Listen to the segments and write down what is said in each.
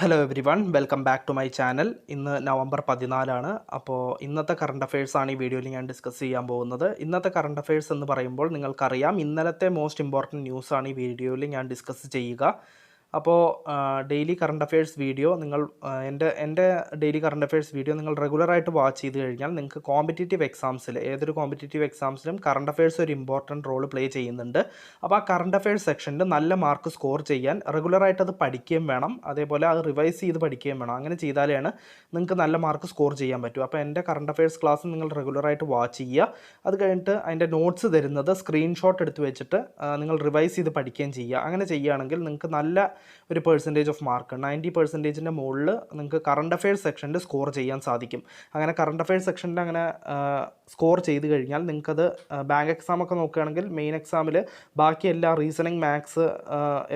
Hello everyone welcome back to my channel. ഇന്ന് November 14 അപ്പോൾ ഇന്നത്തെ കറണ്ട് അഫയേഴ്സാണ് ഈ വീഡിയോയിൽ ഞാൻ ഡിസ്കസ് ചെയ്യാൻ പോകുന്നത്. ഇന്നത്തെ കറണ്ട് അഫയേഴ്സ് എന്ന് പറയുമ്പോൾ നിങ്ങൾക്കറിയാം ഇന്നലത്തെ മോസ്റ്റ് ഇമ്പോർട്ടൻറ്റ് ന്യൂസാണ് ഈ വീഡിയോയിൽ ഞാൻ ഡിസ്കസ് ചെയ്യുക. അപ്പോൾ ഡെയിലി കറണ്ട് അഫയേഴ്സ് വീഡിയോ എൻ്റെ ഡെയിലി കറണ്ട് അഫയേഴ്സ് വീഡിയോ നിങ്ങൾ റെഗുലറായിട്ട് വാച്ച് ചെയ്ത് കഴിഞ്ഞാൽ നിങ്ങൾക്ക് കോമ്പറ്റേറ്റീവ് എക്സാംസിൽ ഏതൊരു കോമ്പറ്റേറ്റീവ് എക്സാംസിലും കറണ്ട് അഫയേഴ്സ് ഒരു ഇമ്പോർട്ടൻറ്റ് റോൾ പ്ലേ ചെയ്യുന്നുണ്ട്. അപ്പോൾ ആ കറണ്ട് അഫയേഴ്സ് സെക്ഷനിൽ നല്ല മാർക്ക് സ്കോർ ചെയ്യാൻ റെഗുലറായിട്ട് അത് പഠിക്കുകയും വേണം, അതേപോലെ അത് റിവൈസ് ചെയ്ത് പഠിക്കുകയും വേണം. അങ്ങനെ ചെയ്താലാണ് നിങ്ങൾക്ക് നല്ല മാർക്ക് സ്കോർ ചെയ്യാൻ പറ്റും. അപ്പോൾ എൻ്റെ കറണ്ട് അഫയേഴ്സ് ക്ലാസ് നിങ്ങൾ റെഗുലറായിട്ട് വാച്ച് ചെയ്യുക. അത് കഴിഞ്ഞിട്ട് അതിൻ്റെ നോട്ട്സ് തരുന്നത് സ്ക്രീൻഷോട്ട് എടുത്ത് വെച്ചിട്ട് നിങ്ങൾ റിവൈസ് ചെയ്ത് പഠിക്കുകയും ചെയ്യുക. അങ്ങനെ ചെയ്യുകയാണെങ്കിൽ നിങ്ങൾക്ക് നല്ല ഒരു പെർസെൻറ്റേജ് ഓഫ് മാർക്ക് 90% മുകളിൽ നിങ്ങൾക്ക് കറണ്ട് അഫയേഴ്സ് സെക്ഷനിൽ സ്കോർ ചെയ്യാൻ സാധിക്കും. അങ്ങനെ കറണ്ട് അഫയേഴ്സ് സെക്ഷനിൽ അങ്ങനെ സ്കോർ ചെയ്ത് കഴിഞ്ഞാൽ നിങ്ങൾക്കത് ബാങ്ക് എക്സാമൊക്കെ നോക്കുകയാണെങ്കിൽ മെയിൻ എക്സാമിൽ ബാക്കി എല്ലാ റീസണിങ് മാത്സ്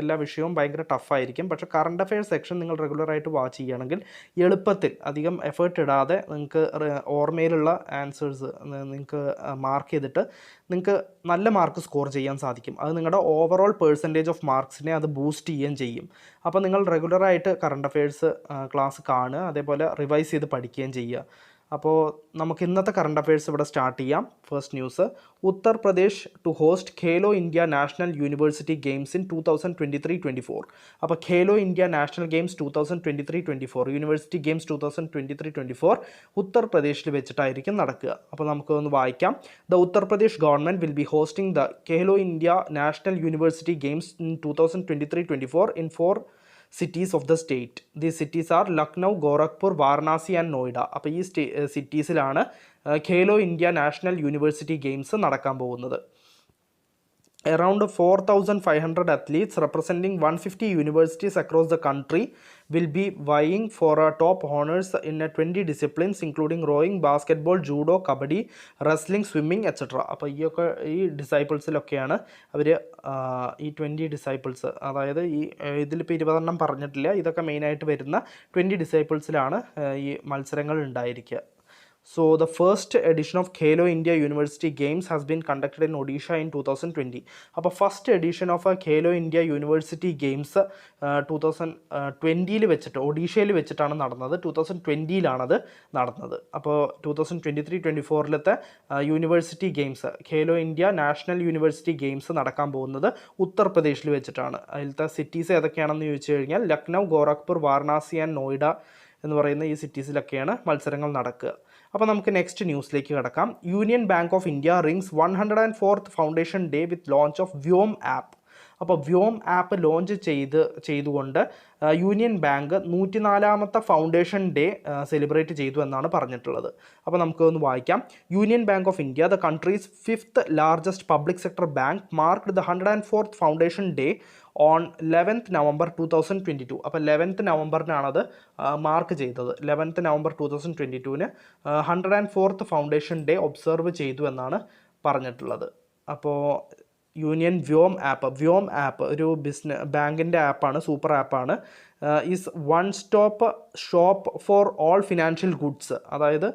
എല്ലാ വിഷയവും ഭയങ്കര ടഫായിരിക്കും. പക്ഷേ കറണ്ട് അഫയേഴ്സ് സെക്ഷൻ നിങ്ങൾ റെഗുലറായിട്ട് വാച്ച് ചെയ്യുകയാണെങ്കിൽ എളുപ്പത്തിൽ അധികം എഫേർട്ട് ഇടാതെ നിങ്ങൾക്ക് ഓർമ്മയിലുള്ള ആൻസേഴ്സ് നിങ്ങൾക്ക് മാർക്ക് ചെയ്തിട്ട് നിങ്ങൾക്ക് നല്ല മാർക്ക് സ്കോർ ചെയ്യാൻ സാധിക്കും. അത് നിങ്ങളുടെ ഓവറോൾ പെർസെൻറ്റേജ് ഓഫ് മാർക്സിനെ അത് ബൂസ്റ്റ് ചെയ്യുകയും ചെയ്യും. അപ്പോൾ നിങ്ങൾ റെഗുലറായിട്ട് കറണ്ട് അഫയേഴ്സ് ക്ലാസ് കാണുക, അതേപോലെ റിവൈസ് ചെയ്ത് പഠിക്കുകയും ചെയ്യുക. അപ്പോൾ നമുക്ക് ഇന്നത്തെ കറണ്ട് അഫയേഴ്സ് ഇവിടെ സ്റ്റാർട്ട് ചെയ്യാം. First news: Uttar Pradesh to host Khelo India national university games in 2023-24. അപ്പോൾ Khelo India national games 2023-24 university games 2023-24 ഉത്തർപ്രദേശിൽ വെച്ചിട്ടായിരിക്കും നടക്കുക. അപ്പോൾ നമുക്കൊന്ന് വായിക്കാം. The Uttar Pradesh government will be hosting the Khelo India national university games in 2023-24 in 4 cities of the state. These cities are Lucknow, Gorakhpur, Varanasi and Noida. അപ്പോൾ ഈ സിറ്റീസിലാണ് Khelo India national university games നടക്കാൻ പോകുന്നത്. Around 4,500 athletes representing 150 universities across the country will be vying for top honors in 20 disciplines including rowing, basketball, judo, kabaddi, wrestling, swimming, etc. അപ്പോൾ ഈ ഡിസൈപ്പിൾസിലൊക്കെയാണ് അവർ ഈ 20 disciples, അതായത് ഈ ഇതിലിപ്പോൾ 20 പറഞ്ഞിട്ടില്ല, ഇതൊക്കെ മെയിനായിട്ട് വരുന്ന 20 ഡിസൈപ്പിൾസിലാണ് ഈ മത്സരങ്ങൾ ഉണ്ടായിരിക്കുക. So the first edition of Khelo India University Games has been conducted in Odisha in 2020. അപ്പോൾ first edition of Khelo India university games 2020 വെച്ചിട്ട് ഒഡീഷയിൽ വെച്ചിട്ടാണ് നടന്നത്. 2020 നടന്നത്. അപ്പോൾ 2023-24 university games Khelo India national university games നടക്കാൻ പോകുന്നത് ഉത്തർപ്രദേശിൽ വെച്ചിട്ടാണ്. അതിലത്തെ സിറ്റീസ് ഏതൊക്കെയാണെന്ന് ചോദിച്ചു കഴിഞ്ഞാൽ ലക്നൗ, ഗോരഖ്പൂർ, വാരണാസി ആൻഡ് നോയിഡ എന്ന് പറയുന്ന ഈ സിറ്റീസിലൊക്കെയാണ് മത്സരങ്ങൾ നടക്കുക. അപ്പോൾ നമുക്ക് നെക്സ്റ്റ് ന്യൂസിലേക്ക് കിടക്കാം. Union bank of India rings 104th foundation day with launch of Vyom app. അപ്പോൾ വ്യോം ആപ്പ് ലോഞ്ച് ചെയ്തുകൊണ്ട് യൂണിയൻ ബാങ്ക് 104ാമത്തെ ഫൗണ്ടേഷൻ ഡേ സെലിബ്രേറ്റ് ചെയ്തു എന്നാണ് പറഞ്ഞിട്ടുള്ളത്. അപ്പോൾ നമുക്കൊന്ന് വായിക്കാം. Union bank of India, the country's 5th largest public sector bank, marked the 104th foundation day on 11th November 2022. അപ്പോൾ 11th നവംബറിനാണത് മാർക്ക് ചെയ്തത്. 11th November 2022 104th foundation day observe ചെയ്തു എന്നാണ് പറഞ്ഞിട്ടുള്ളത്. അപ്പോൾ യൂണിയൻ വ്യോം ആപ്പ് ഒരു ബാങ്കിൻ്റെ ആപ്പാണ്, സൂപ്പർ ആപ്പാണ്. Is one stop shop for all financial goods. അതായത്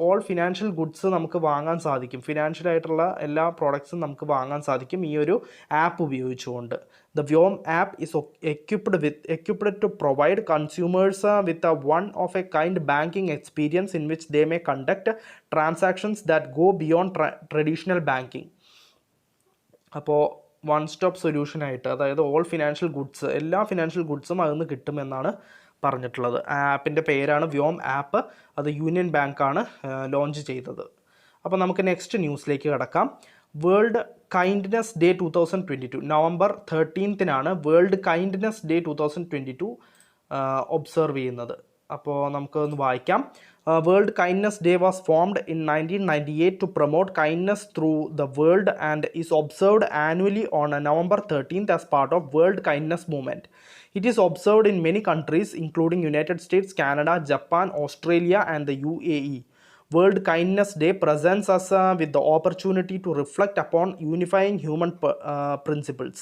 ഓൾ ഫിനാൻഷ്യൽ ഗുഡ്സ് നമുക്ക് വാങ്ങാൻ സാധിക്കും, ഫിനാൻഷ്യലായിട്ടുള്ള എല്ലാ പ്രോഡക്ട്സും നമുക്ക് വാങ്ങാൻ സാധിക്കും ഈ ഒരു ആപ്പ് ഉപയോഗിച്ചുകൊണ്ട്. The Vyom app is equipped to provide consumers with a one-of-a-kind banking experience in which they may conduct transactions that go beyond traditional banking. അപ്പോൾ വൺ സ്റ്റോപ്പ് സൊല്യൂഷനായിട്ട്, അതായത് ഓൾ ഫിനാൻഷ്യൽ ഗുഡ്സ്, എല്ലാ ഫിനാൻഷ്യൽ ഗുഡ്സും അതിൽ നിന്ന് കിട്ടുമെന്നാണ് പറഞ്ഞിട്ടുള്ളത്. ആ ആപ്പിൻ്റെ പേരാണ് വ്യോം ആപ്പ്. അത് യൂണിയൻ ബാങ്കാണ് ലോഞ്ച് ചെയ്തത്. അപ്പോൾ നമുക്ക് നെക്സ്റ്റ് ന്യൂസിലേക്ക് കിടക്കാം. World kindness day 2022 November 13 world kindness day 2022 observe ചെയ്യുന്നത്. അപ്പോൾ നമുക്കൊന്ന് വായിക്കാം. World kindness day was formed in 1998 to promote kindness through the world and is observed annually on November 13 as part of world kindness movement. It is observed in many countries including United States, Canada, Japan, Australia and the UAE. World Kindness Day presents us with the opportunity to reflect upon unifying human principles.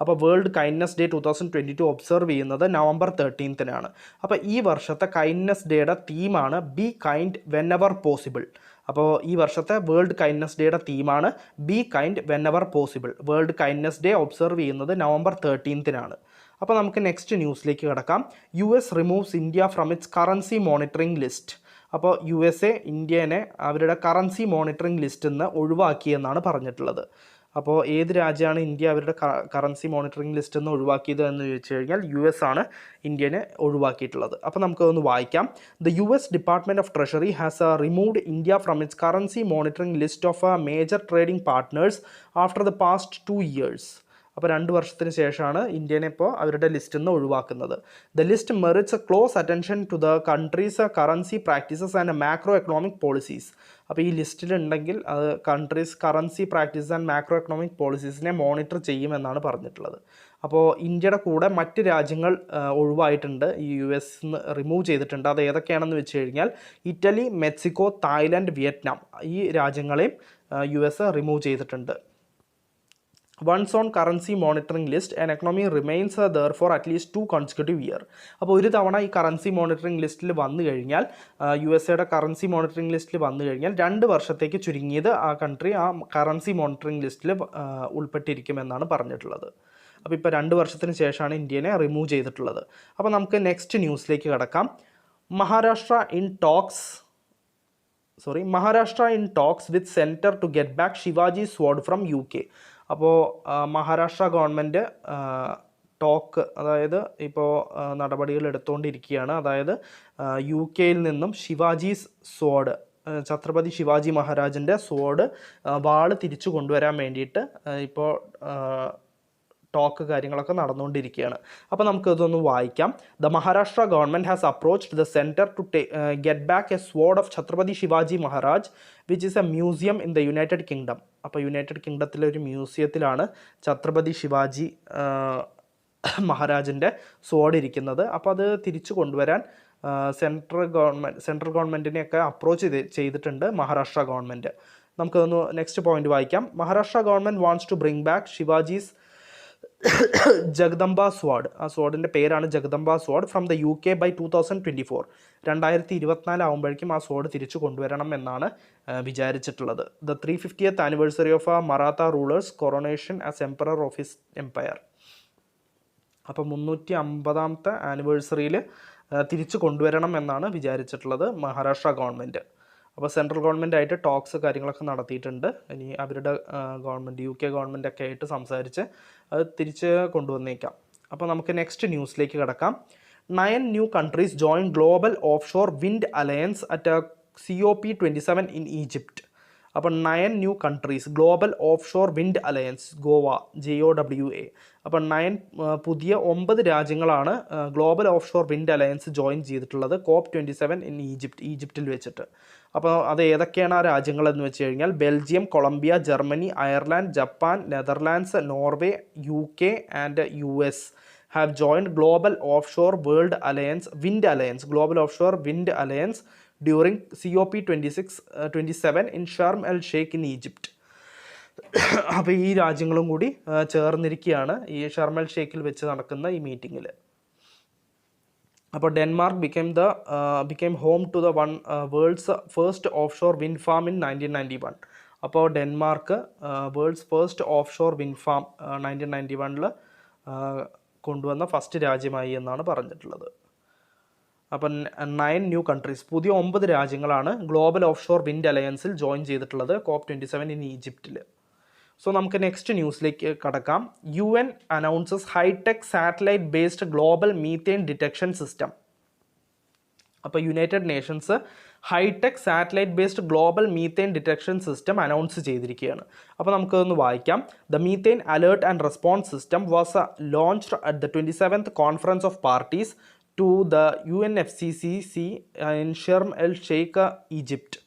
അപ്പോൾ world kindness day 2022 observe ചെയ്യുന്നത് November 13 അപ്പോൾ ഈ വർഷത്തെ kindness ഡേയുടെ തീമാണ് be kind whenever possible. അപ്പോൾ ഈ വർഷത്തെ വേൾഡ് കൈൻഡ്നെസ് ഡേയുടെ തീമാണ് be kind whenever possible. World kindness day observe ചെയ്യുന്നത് November 13 അപ്പോൾ നമുക്ക് നെക്സ്റ്റ് ന്യൂസിലേക്ക് കിടക്കാം. US removes India from its currency monitoring list. അപ്പോൾ USA ഇന്ത്യനെ അവരുടെ കറൻസി മോണിറ്ററിംഗ് ലിസ്റ്റിൽ നിന്ന് ഒഴിവാക്കിയെന്നാണ് പറഞ്ഞിട്ടുള്ളത്. അപ്പോൾ ഏത് രാജ്യമാണ് ഇന്ത്യ അവരുടെ കറൻസി മോണിറ്ററിംഗ് ലിസ്റ്റിൽ നിന്ന് ഒഴിവാക്കിയത് എന്ന് ചോദിച്ചു കഴിഞ്ഞാൽ US ആണ് ഇന്ത്യനെ ഒഴിവാക്കിയിട്ടുള്ളത്. അപ്പോൾ നമുക്കതൊന്ന് വായിക്കാം. The US department of treasury has removed India from its currency monitoring list of major trading partners after the past 2 years. അപ്പോൾ 2 വർഷത്തിന് ശേഷമാണ് ഇന്ത്യനെ ഇപ്പോൾ അവരുടെ ലിസ്റ്റിൽ നിന്ന് ഒഴിവാക്കുന്നത്. The list merits close attention to the country's currency practices and macroeconomic policies. അപ്പോൾ ഈ ലിസ്റ്റിലുണ്ടെങ്കിൽ അത് country's currency practices and macroeconomic പോളിസീസിനെ മോണിറ്റർ ചെയ്യുമെന്നാണ് പറഞ്ഞിട്ടുള്ളത്. അപ്പോൾ ഇന്ത്യയുടെ കൂടെ മറ്റ് രാജ്യങ്ങൾ ഒഴിവായിട്ടുണ്ട്, ഈ US റിമൂവ് ചെയ്തിട്ടുണ്ട്. അത് ഏതൊക്കെയാണെന്ന് വെച്ച് കഴിഞ്ഞാൽ ഇറ്റലി, മെക്സിക്കോ, തായ്ലൻഡ്, വിയറ്റ്നാം ഈ രാജ്യങ്ങളെയും US റിമൂവ് ചെയ്തിട്ടുണ്ട്. Once on currency monitoring list, an economy remains there for at least 2 consecutive years. അപ്പോൾ ഒരു തവണ ഈ കറൻസി മോണിറ്ററിംഗ് ലിസ്റ്റിൽ വന്നു കഴിഞ്ഞാൽ, USAയുടെ കറൻസി മോണിറ്ററിംഗ് ലിസ്റ്റിൽ വന്നു കഴിഞ്ഞാൽ 2 വർഷത്തേക്ക് ചുരുങ്ങിയത് ആ കൺട്രി ആ കറൻസി മോണിറ്ററിംഗ് ലിസ്റ്റിൽ ഉൾപ്പെട്ടിരിക്കുമെന്നാണ് പറഞ്ഞിട്ടുള്ളത്. അപ്പോൾ ഇപ്പോൾ 2 വർഷത്തിന് ശേഷമാണ് ഇന്ത്യനെ റിമൂവ് ചെയ്തിട്ടുള്ളത്. അപ്പോൾ നമുക്ക് നെക്സ്റ്റ് ന്യൂസിലേക്ക് കിടക്കാം. Maharashtra in talks with centre to get back Shivaji sword from UK. അപ്പോൾ മഹാരാഷ്ട്ര ഗവൺമെൻറ് അതായത് ഇപ്പോൾ നടപടികൾ എടുത്തുകൊണ്ടിരിക്കുകയാണ്. അതായത് UK നിന്നും ഷിവാജീസ് സ്വാർഡ്, ഛത്രപതി ശിവാജി മഹാരാജിൻ്റെ സ്വാർഡ്, വാള് തിരിച്ചു കൊണ്ടുവരാൻ വേണ്ടിയിട്ട് ഇപ്പോൾ ടോക്ക് കാര്യങ്ങളൊക്കെ നടന്നുകൊണ്ടിരിക്കുകയാണ്. അപ്പോൾ നമുക്ക് ഇതൊന്ന് വായിക്കാം. The Maharashtra government has approached the centre to get back a sword of Chhatrapati Shivaji Maharaj which is a museum in the United Kingdom. അപ്പോൾ യുണൈറ്റഡ് കിങ്ഡത്തിലെ ഒരു മ്യൂസിയത്തിലാണ് ഛത്രപതി ശിവാജി മഹാരാജിൻ്റെ സ്വോർഡ് ഇരിക്കുന്നത്. അപ്പോൾ അത് തിരിച്ചു കൊണ്ടുവരാൻ സെൻട്രൽ ഗവൺമെൻറ്റിനെയൊക്കെ അപ്രോച്ച് ചെയ്തിട്ടുണ്ട് മഹാരാഷ്ട്ര ഗവൺമെൻറ്. നമുക്കതൊന്ന് നെക്സ്റ്റ് പോയിന്റ് വായിക്കാം. Maharashtra government wants to bring back Shivaji's Jagdamba sword. ആ സ്വാഡിൻ്റെ പേരാണ് Jagdamba sword from the UK by 2024. 2024 ആകുമ്പോഴേക്കും ആ സ്വാഡ് തിരിച്ചു കൊണ്ടുവരണം എന്നാണ് വിചാരിച്ചിട്ടുള്ളത്. The 350th anniversary of Maratha rulers coronation as emperor of his empire. അപ്പോൾ 350ാമത്തെ ആനിവേഴ്സറിയിൽ തിരിച്ചു കൊണ്ടുവരണം എന്നാണ് വിചാരിച്ചിട്ടുള്ളത് മഹാരാഷ്ട്ര ഗവൺമെൻറ്. അപ്പോൾ സെൻട്രൽ ഗവൺമെൻറ്റായിട്ട് ടോക്സ് കാര്യങ്ങളൊക്കെ നടത്തിയിട്ടുണ്ട്. ഇനി അവരുടെ ഗവൺമെൻറ് UK ഗവൺമെൻറ്റൊക്കെ ആയിട്ട് സംസാരിച്ച് അത് തിരിച്ച് കൊണ്ടുവന്നേക്കാം. അപ്പോൾ നമുക്ക് നെക്സ്റ്റ് ന്യൂസിലേക്ക് കിടക്കാം. 9 new countries join global offshore wind alliance at COP27 in Egypt. അപ്പോൾ 9 new countries global offshore wind alliance ഗോവ GOWA. അപ്പോൾ 9 രാജ്യങ്ങളാണ് global offshore wind alliance join ചെയ്തിട്ടുള്ളത് COP27 ഇൻ ഈജിപ്തിൽ വെച്ചിട്ട്. അപ്പോൾ അത് ഏതൊക്കെയാണ് ആ രാജ്യങ്ങളെന്ന് വെച്ച് കഴിഞ്ഞാൽ Belgium, Colombia, Germany, Ireland, Japan, Netherlands, Norway, UK and US have joined global offshore world alliance global offshore wind alliance during COP27 in Sharm el Sheikh in Egypt. അപ്പോൾ ഈ രാജ്യങ്ങളും കൂടി ചേർന്നിരിക്കുകയാണ് ഈ ഷർം എൽ ഷെയ്ഖിൽ വെച്ച് നടക്കുന്ന ഈ മീറ്റിങ്ങിൽ. അപ്പോൾ Denmark became home to the world's first offshore wind farm in 1991. അപ്പോൾ Denmark world's first offshore wind farm 1991 കൊണ്ടുവന്ന ഫസ്റ്റ് രാജ്യമായി എന്നാണ് പറഞ്ഞിട്ടുള്ളത്. അപ്പം 9 ന്യൂ കൺട്രീസ്, പുതിയ 9 രാജ്യങ്ങളാണ് ഗ്ലോബൽ ഓഫ്ഷോർ വിൻഡ് അലയൻസിൽ ജോയിൻ ചെയ്തിട്ടുള്ളത് COP27 ഇൻ ഈജിപ്തിൽ. സോ നമുക്ക് നെക്സ്റ്റ് ന്യൂസിലേക്ക് കടക്കാം. UN announces hi tech satellite based global methane detection system. അപ്പോൾ United Nations hi tech satellite based global methane detection system announce ചെയ്തിരിക്കുകയാണ്. അപ്പോൾ നമുക്കതൊന്ന് വായിക്കാം. The methane alert and response system was launched at the 27th conference of parties to the UNFCCC in Sharm el Sheikh Egypt.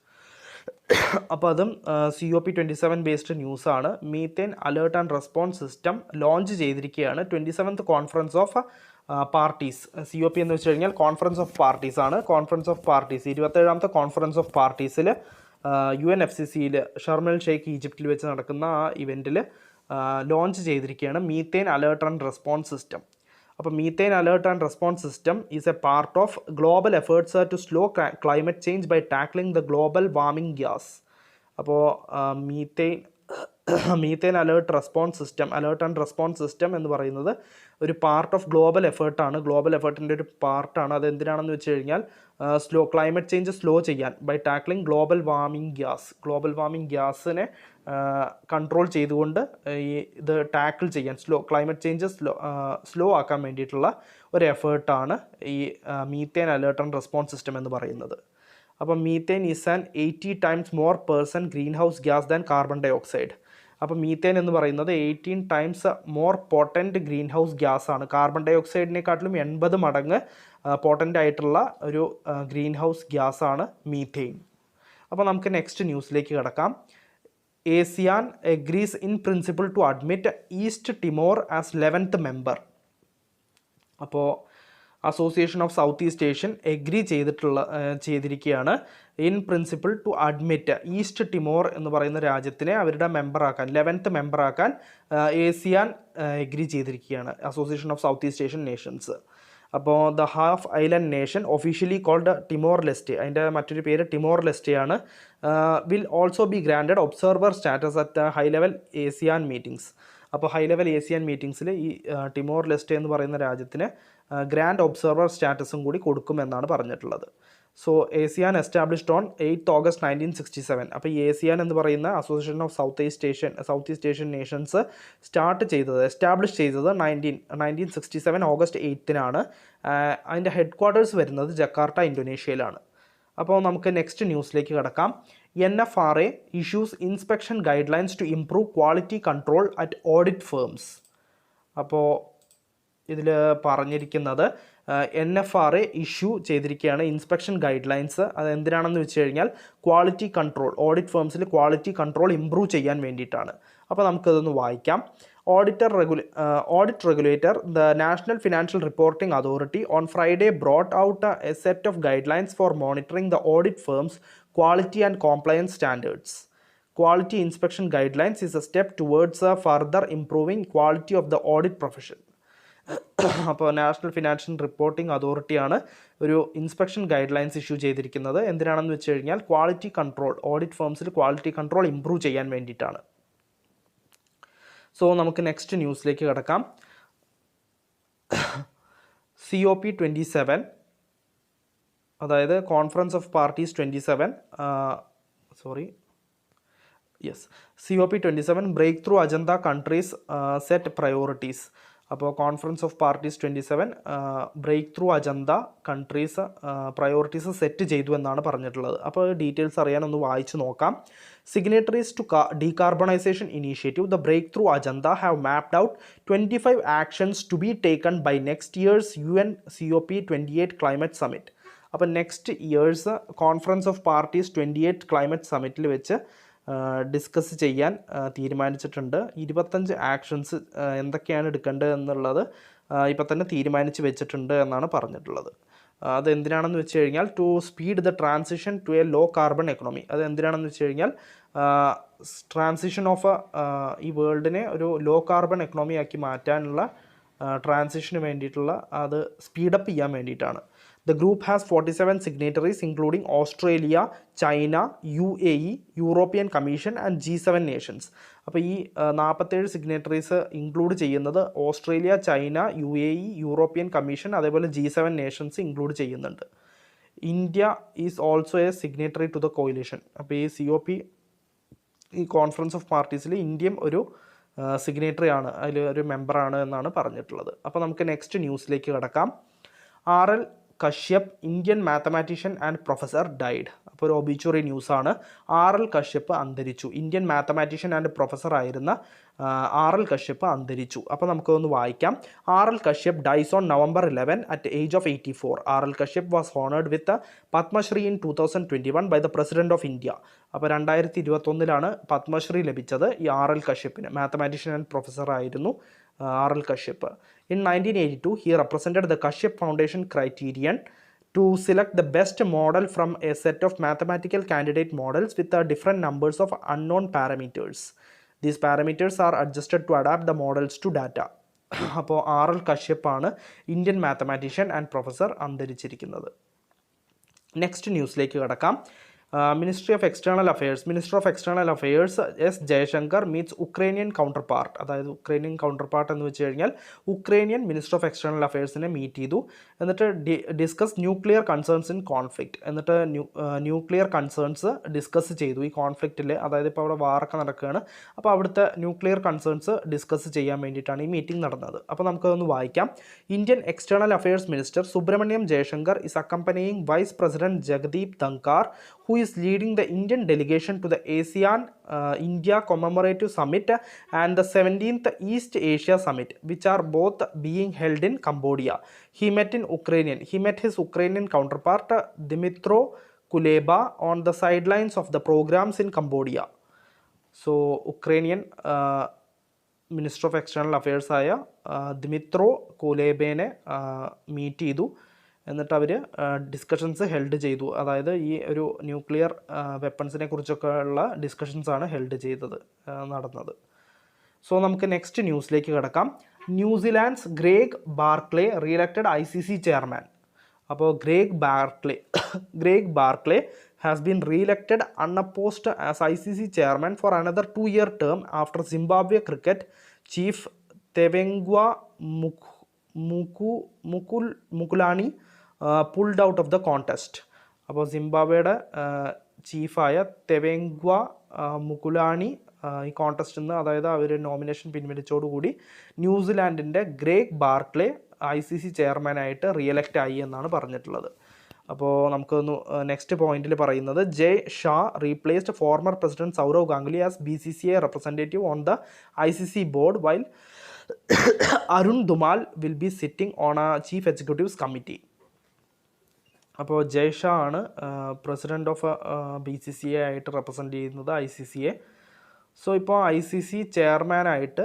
അപ്പോൾ അതും COP27 based ന്യൂസാണ്. Methane alert and response system launch ചെയ്തിരിക്കുകയാണ് 27th conference of parties. COP എന്ന് വെച്ച് കഴിഞ്ഞാൽ conference of parties ആണ്. Conference of parties 27ാമത്തെ conference of പാർട്ടീസിൽ UNFCCയിൽ ഷർം എൽ ഷെയ്ഖ് ഈജിപ്തിൽ വെച്ച് നടക്കുന്ന ആ ഇവൻറ്റിൽ ലോഞ്ച് ചെയ്തിരിക്കുകയാണ് methane alert and response system. അപ്പോൾ methane alert and response system is a part of global efforts to slow climate change by tackling the global warming gas. അപ്പോൾ methane alert and response system എന്ന് പറയുന്നത് ഒരു part of global എഫേർട്ടാണ്, global എഫേർട്ടിൻ്റെ ഒരു പാർട്ടാണ്. അത് എന്തിനാണെന്ന് വെച്ച് കഴിഞ്ഞാൽ ക്ലൈമറ്റ് ചേഞ്ച് സ്ലോ ചെയ്യാൻ ബൈ ടാക്ലിംഗ് ഗ്ലോബൽ വാർമിംഗ് ഗ്യാസിനെ കൺട്രോൾ ചെയ്തുകൊണ്ട് ഇത് ടാക്കിൾ ചെയ്യാൻ ക്ലൈമറ്റ് ചേഞ്ച് സ്ലോ ആക്കാൻ വേണ്ടിയിട്ടുള്ള ഒരു എഫേർട്ടാണ് ഈ methane alert and response system എന്ന് പറയുന്നത്. അപ്പം methane is an 80 times more greenhouse gas than carbon dioxide. അപ്പോൾ മീത്തേൻ എന്ന് പറയുന്നത് 18 times more potent greenhouse gas ആണ്. കാർബൺ ഡൈ ഓക്സൈഡിനെക്കാട്ടിലും 80 മടങ്ങ് പോട്ടൻ്റ് ആയിട്ടുള്ള ഒരു ഗ്രീൻ ഹൗസ് ഗ്യാസ് ആണ് മീത്തേൻ. അപ്പോൾ നമുക്ക് നെക്സ്റ്റ് ന്യൂസിലേക്ക് കിടക്കാം. ASEAN agrees in principle to admit East Timor as 11th member. അപ്പോൾ Association of Southeast Asian agree ചെയ്തിരിക്കുകയാണ് in principle to admit East Timor എന്ന് പറയുന്ന രാജ്യത്തിനെ അവരുടെ മെമ്പറാക്കാൻ 11th മെമ്പറാക്കാൻ ASEAN എഗ്രി ചെയ്തിരിക്കുകയാണ്, Association of Southeast Asian Nations. അപ്പോൾ the half island nation officially called Timor Leste, അതിൻ്റെ മറ്റൊരു പേര് ടിമോർ ലെസ്റ്റെയാണ്. Will also be granted observer status at high level ASEAN meetings. അപ്പോൾ ഹൈ ലെവൽ ASEAN മീറ്റിംഗ്സിൽ ഈ Timor lust എന്ന് പറയുന്ന രാജ്യത്തിന് ഗ്രാൻഡ് ഒബ്സർവർ സ്റ്റാറ്റസും കൂടി കൊടുക്കുമെന്നാണ് പറഞ്ഞിട്ടുള്ളത്. So ASEAN established on 8th August 1967. അപ്പോൾ ഈ ASEAN എന്ന് പറയുന്ന association of Southeast Asian Nations establish ചെയ്തത് 1967 August 8th. അതിൻ്റെ ഹെഡ് ക്വാർട്ടേഴ്സ് വരുന്നത് ജക്കാർട്ട, ഇന്തോനേഷ്യയിലാണ്. അപ്പോൾ നമുക്ക് നെക്സ്റ്റ് ന്യൂസിലേക്ക് കിടക്കാം. NFRA issues inspection guidelines to improve quality control at audit firms. അപ്പോൾ ഇതിൽ പറഞ്ഞിരിക്കുന്നത് NFRA ഇഷ്യൂ ചെയ്തിരിക്കുകയാണ് ഇൻസ്പെക്ഷൻ ഗൈഡ് ലൈൻസ്. അത് എന്തിനാണെന്ന് വെച്ച് കഴിഞ്ഞാൽ ക്വാളിറ്റി കൺട്രോൾ, ഓഡിറ്റ് ഫേംസിൽ ക്വാളിറ്റി കൺട്രോൾ ഇംപ്രൂവ് ചെയ്യാൻ വേണ്ടിയിട്ടാണ്. അപ്പോൾ നമുക്കതൊന്ന് വായിക്കാം. Audit regulator, the National Financial Reporting Authority, on Friday brought out a set of guidelines for monitoring the audit firms' quality and compliance standards. Quality inspection guidelines is a step towards further improving quality of the audit profession. അപ്പോൾ National Financial Reporting അതോറിറ്റിയാണ് ഒരു inspection guidelines issue ചെയ്തിരിക്കുന്നത്. എന്തിനാണെന്ന് വെച്ച് കഴിഞ്ഞാൽ quality control, audit ഫേംസിൽ quality control improve ചെയ്യാൻ വേണ്ടിയിട്ടാണ്. സോ നമുക്ക് നെക്സ്റ്റ് ന്യൂസിലേക്ക് കിടക്കാം. COP27, അതായത് conference of parties 27, COP27 breakthrough agenda countries set priorities. അപ്പോൾ conference of parties 27 breakthrough agenda countries priorities set ചെയ്തു എന്നാണ് പറഞ്ഞിട്ടുള്ളത്. അപ്പോൾ ഡീറ്റെയിൽസ് അറിയാൻ ഒന്ന് വായിച്ച് നോക്കാം. Signatories to Decarbonization Initiative, the Breakthrough Agenda, have mapped out 25 actions to be taken by next year's UN COP28 Climate Summit. അപ്പോൾ next year's conference of parties 28 climate സമ്മിറ്റിൽ വെച്ച് ഡിസ്കസ് ചെയ്യാൻ തീരുമാനിച്ചിട്ടുണ്ട്. 25 ആക്ഷൻസ് എന്തൊക്കെയാണ് എടുക്കേണ്ടത് എന്നുള്ളത് ഇപ്പം തന്നെ തീരുമാനിച്ച് വെച്ചിട്ടുണ്ട് എന്നാണ് പറഞ്ഞിട്ടുള്ളത്. അതെന്തിനാണെന്ന് വെച്ച് കഴിഞ്ഞാൽ to speed the transition to a low carbon economy. അത് എന്തിനാണെന്ന് വെച്ച് കഴിഞ്ഞാൽ ട്രാൻസിഷൻ ഓഫ് ഈ വേൾഡിനെ ഒരു ലോ കാർബൺ എക്കണോമി ആക്കി മാറ്റാനുള്ള ട്രാൻസിഷന് വേണ്ടിയിട്ടുള്ള അത് സ്പീഡപ്പ് ചെയ്യാൻ വേണ്ടിയിട്ടാണ്. The group has 47 signatories including Australia, China, UAE, European Commission and G7 nations. അപ്പോൾ ഈ 47 സിഗ്നേറ്ററീസ് ഇൻക്ലൂഡ് ചെയ്യുന്നത് Australia, China, UAE, European commission, അതേപോലെ G7 നേഷൻസ് ഇൻക്ലൂഡ് ചെയ്യുന്നുണ്ട്. India is also a signatory to the coalition. അപ്പോൾ ഈ COP ഈ conference of പാർട്ടീസിൽ ഇന്ത്യയും ഒരു സിഗ്നേറ്ററി ആണ്, അതിൽ ഒരു മെമ്പറാണ് എന്നാണ് പറഞ്ഞിട്ടുള്ളത്. അപ്പോൾ നമുക്ക് നെക്സ്റ്റ് ന്യൂസിലേക്ക് കിടക്കാം. RL Kashyap, Indian mathematician and professor died. അപ്പോൾ ഒരു ഒബിച്വറി ന്യൂസാണ്. RL കശ്യപ് അന്തരിച്ചു. ഇന്ത്യൻ മാത്തമാറ്റീഷ്യൻ ആൻഡ് പ്രൊഫസർ ആയിരുന്ന RL കശ്യപ് അന്തരിച്ചു. അപ്പോൾ നമുക്കൊന്ന് വായിക്കാം. RL Kashyap dies on November 11 at age of 84. RL Kashyap was honoured with Padma Shri in 2021 by the president of India. അപ്പോൾ 2021 പത്മശ്രീ ലഭിച്ചത് ഈ RL കശ്യപിന്. മാത്തമാറ്റീഷ്യൻ ആൻഡ് പ്രൊഫസർ ആയിരുന്നു RL Kashyap. In 1982, he represented the Kashyap Foundation criterion to select the best model from a set of mathematical candidate models with different numbers of unknown parameters. These parameters are adjusted to adapt the models to data. അപ്പോൾ RL Kashyap ആണ് Indian mathematician and professor അന്തരിച്ചിരിക്കുന്നത്. Next ന്യൂസിലേക്ക് കിടക്കാം. Minister of External Affairs S. Jayashankar meets Ukrainian counterpart. അതായത് Ukrainian counterpart എന്ന് വെച്ച് കഴിഞ്ഞാൽ Ukrainian minister of external അഫയേഴ്സിനെ മീറ്റ് ചെയ്തു. എന്നിട്ട് discuss nuclear concerns in conflict. എന്നിട്ട് ന്യൂക്ലിയർ കൺസേൺസ് ഡിസ്കസ് ചെയ്തു ഈ കോൺഫ്ലിക്റ്റിൽ. അതായത് ഇപ്പോൾ അവിടെ വാറൊക്കെ നടക്കുകയാണ്, അപ്പോൾ അവിടുത്തെ ന്യൂക്ലിയർ കൺസേൺസ് ഡിസ്കസ് ചെയ്യാൻ വേണ്ടിയിട്ടാണ് ഈ മീറ്റിംഗ് നടന്നത്. അപ്പോൾ നമുക്കതൊന്ന് വായിക്കാം. Indian external affairs minister Subrahmanyam Jaishankar is accompanying Vice President Jagdeep Dhankar, who is leading the Indian delegation to the ASEAN India Commemorative Summit and the 17th East Asia Summit, which are both being held in Cambodia. He met his Ukrainian counterpart Dmytro Kuleba on the sidelines of the programs in Cambodia. So Ukrainian minister of external affairs ആയ ദിമിത്രോ കുലേബേനെ meet ചെയ്തു. എന്നിട്ട് അവർ discussions held ചെയ്തു. അതായത് ഈ ഒരു nuclear വെപ്പൺസിനെ കുറിച്ചൊക്കെ ഉള്ള ഡിസ്കഷൻസാണ് നടന്നത്. സോ നമുക്ക് നെക്സ്റ്റ് ന്യൂസിലേക്ക് കിടക്കാം. ന്യൂസിലാൻഡ്സ് ഗ്രേഗ് ബാർക്ലേ റീഇലക്റ്റഡ് ICC ചെയർമാൻ. അപ്പോൾ Greg Barclay has been re-elected unopposed as ICC chairman for another 2-year term after Zimbabwe cricket chief Tevengwa Mukulani pulled out of the contest. അപ്പോൾ സിംബാബ്വേയുടെ ചീഫായ തെവെങ്വ മുകുലാനി ഈ കോൺടെസ്റ്റിൽ നിന്ന്, അതായത് അവർ നോമിനേഷൻ പിൻവലിച്ചോടുകൂടി ന്യൂസിലാൻഡിൻ്റെ ഗ്രേഗ് ബാർക്ലേ ICC ചെയർമാനായിട്ട് റീഎലക്റ്റ് ആയി എന്നാണ് പറഞ്ഞിട്ടുള്ളത്. അപ്പോൾ നമുക്കൊന്ന് നെക്സ്റ്റ് പോയിന്റിൽ പറയുന്നത് Jay Shah replaced former president Sourav Ganguly as BCCI representative on the ICC board while Arun Dhumal will be sitting on a chief executives committee. അപ്പോൾ ജയ് ഷാ ആണ് പ്രസിഡന്റ് ഓഫ് BCCI ആയിട്ട് റെപ്രസെൻറ്റ് ചെയ്യുന്നത് ICCയെ. സോ ഇപ്പോൾ ICC ചെയർമാനായിട്ട്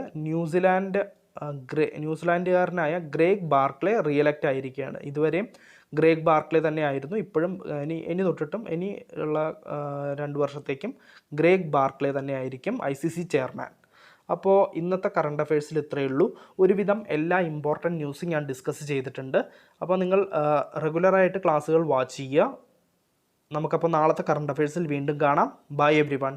ന്യൂസിലാൻഡുകാരനായ ഗ്രേഗ് ബാർക്ലേ റീഎലക്റ്റ് ആയിരിക്കുകയാണ്. ഇതുവരെയും ഗ്രേഗ് ബാർക്ലേ തന്നെ ആയിരുന്നു. ഇപ്പോഴും ഇനി തൊട്ടിട്ടും ഇനി ഉള്ള 2 വർഷത്തേക്കും ഗ്രേഗ് ബാർക്ലേ തന്നെ ആയിരിക്കും ICC ചെയർമാൻ. അപ്പോൾ ഇന്നത്തെ കറണ്ട് അഫയേഴ്സിൽ ഇത്രയേ ഉള്ളൂ. ഒരുവിധം എല്ലാ ഇമ്പോർട്ടൻറ്റ് ന്യൂസും ഞാൻ ഡിസ്കസ് ചെയ്തിട്ടുണ്ട്. അപ്പോൾ നിങ്ങൾ റെഗുലറായിട്ട് ക്ലാസ്സുകൾ വാച്ച് ചെയ്യുക. നമുക്കപ്പോൾ നാളത്തെ കറണ്ട് അഫയേഴ്സിൽ വീണ്ടും കാണാം. Bye every one.